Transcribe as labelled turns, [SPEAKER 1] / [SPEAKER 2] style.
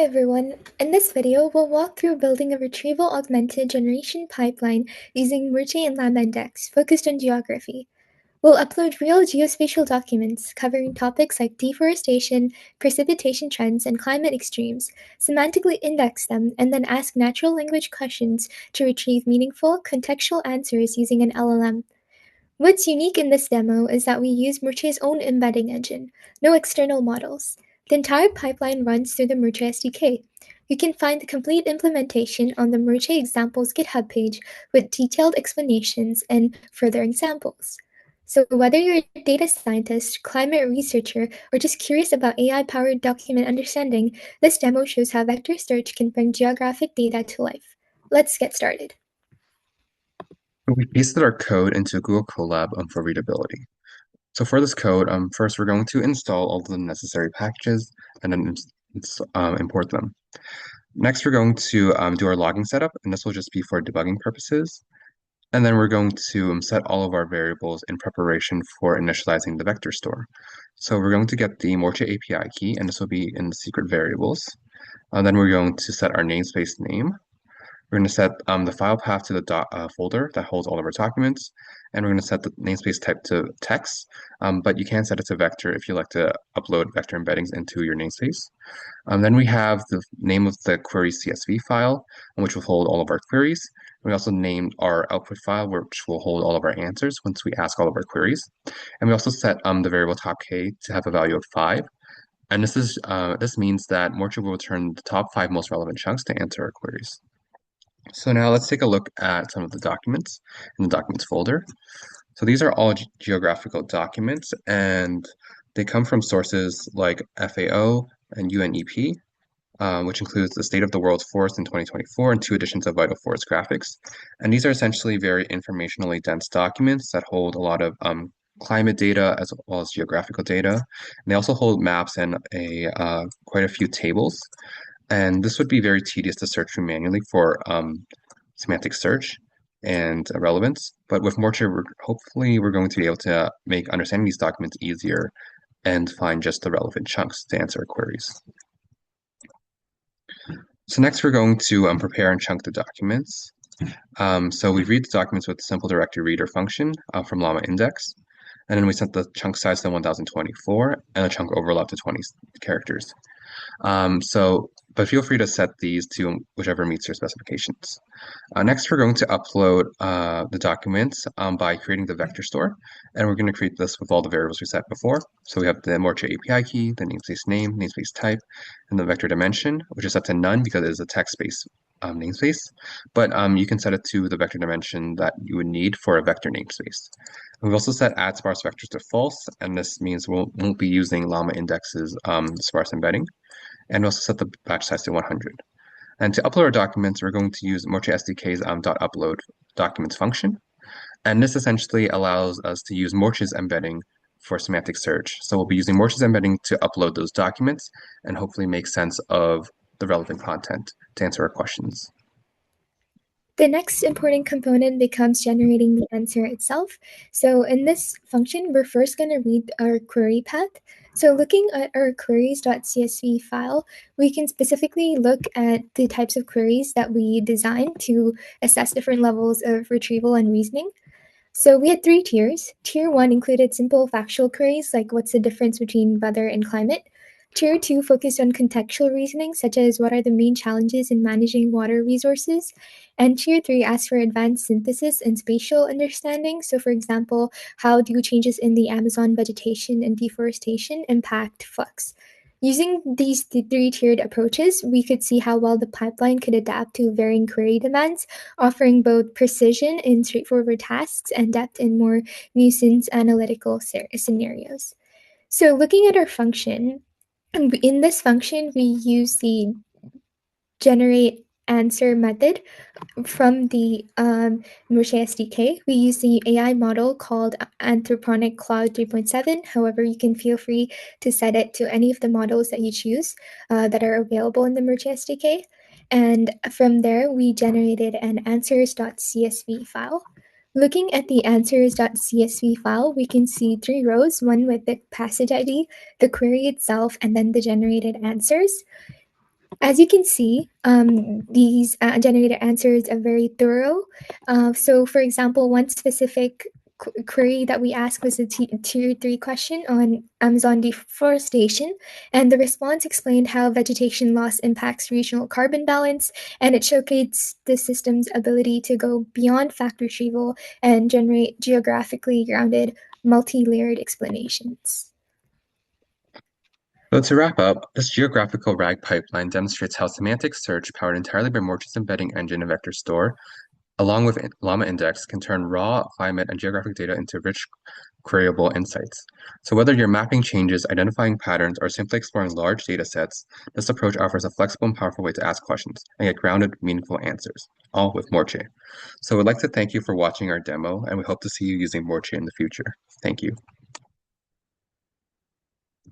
[SPEAKER 1] everyone. In this video, we'll walk through building a Retrieval Augmented Generation pipeline using Moorcheh and LlamaIndex focused on geography. We'll upload real geospatial documents covering topics like deforestation, precipitation trends, and climate extremes, semantically index them, and then ask natural language questions to retrieve meaningful, contextual answers using an LLM. What's unique in this demo is that we use Moorcheh's own embedding engine, no external models. The entire pipeline runs through the Moorcheh SDK. You can find the complete implementation on the Moorcheh examples GitHub page with detailed explanations and further examples. So whether you're a data scientist, climate researcher, or just curious about AI-powered document understanding, this demo shows how vector search can bring geographic data to life. Let's get started.
[SPEAKER 2] We pasted our code into Google Colab for readability. So for this code, first we're going to install all the necessary packages and then import them. Next, we're going to do our logging setup, and this will just be for debugging purposes. And then we're going to set all of our variables in preparation for initializing the vector store. So we're going to get the Moorcheh API key, and this will be in the secret variables. Then we're going to set our namespace name. We're going to set the file path to the folder that holds all of our documents, and we're going to set the namespace type to text, but you can set it to vector if you like to upload vector embeddings into your namespace. Then we have the name of the query CSV file, which will hold all of our queries. We also named our output file, which will hold all of our answers once we ask all of our queries. And we also set the variable top k to have a value of 5. And this means that Moorcheh will return the top 5 most relevant chunks to answer our queries. So now let's take a look at some of the documents in the documents folder. So these are all geographical documents, and they come from sources like FAO and UNEP, which includes the State of the World's Forest in 2024 and 2 editions of Vital Forest Graphics. And these are essentially very informationally dense documents that hold a lot of climate data as well as geographical data. And they also hold maps and quite a few tables. And this would be very tedious to search through manually for semantic search and relevance. But with Moorcheh, hopefully we're going to be able to make understanding these documents easier and find just the relevant chunks to answer our queries. So next we're going to prepare and chunk the documents. So we read the documents with the simple directory reader function from LlamaIndex. And then we set the chunk size to 1024 and the chunk overlap to 20 characters. But feel free to set these to whichever meets your specifications. Next, we're going to upload the documents by creating the vector store. And we're going to create this with all the variables we set before. So we have the Moorcheh API key, the namespace name, namespace type, and the vector dimension, which is set to none because it is a text-based namespace. But you can set it to the vector dimension that you would need for a vector namespace. We've also set add sparse vectors to false, and this means we won't be using LlamaIndex's sparse embedding. And we also set the batch size to 100. And to upload our documents, we're going to use Moorcheh SDK's .upload documents function. And this essentially allows us to use Moorcheh's embedding for semantic search. So we'll be using Moorcheh's embedding to upload those documents and hopefully make sense of the relevant content to answer our questions.
[SPEAKER 1] The next important component becomes generating the answer itself. So in this function, we're first going to read our query path. So looking at our queries.csv file, we can specifically look at the types of queries that we designed to assess different levels of retrieval and reasoning. So we had 3 tiers. Tier 1 included simple factual queries like what's the difference between weather and climate. Tier 2 focused on contextual reasoning, such as what are the main challenges in managing water resources. And Tier 3 asked for advanced synthesis and spatial understanding. So for example, how do changes in the Amazon vegetation and deforestation impact flux? Using these 3-tiered approaches, we could see how well the pipeline could adapt to varying query demands, offering both precision in straightforward tasks and depth in more nuisance analytical scenarios. So looking at our function, in this function, we use the generate answer method from the Moorcheh SDK. We use the AI model called Anthropic Cloud 3.7. However, you can feel free to set it to any of the models that you choose that are available in the Moorcheh SDK. And from there, we generated an answers.csv file. Looking at the answers.csv file, we can see 3 rows, one with the passage ID, the query itself, and then the generated answers. As you can see, these generated answers are very thorough. So, for example, one specific query that we asked was a tier 3 question on Amazon deforestation, and the response explained how vegetation loss impacts regional carbon balance, and it showcased the system's ability to go beyond fact retrieval and generate geographically grounded, multi layered explanations.
[SPEAKER 2] So to wrap up, this geographical RAG pipeline demonstrates how semantic search, powered entirely by Moorcheh's embedding engine and vector store, along with LlamaIndex, can turn raw climate and geographic data into rich, queryable insights. So whether you're mapping changes, identifying patterns, or simply exploring large data sets, this approach offers a flexible and powerful way to ask questions and get grounded, meaningful answers, all with Moorcheh. So we'd like to thank you for watching our demo, and we hope to see you using Moorcheh in the future. Thank you.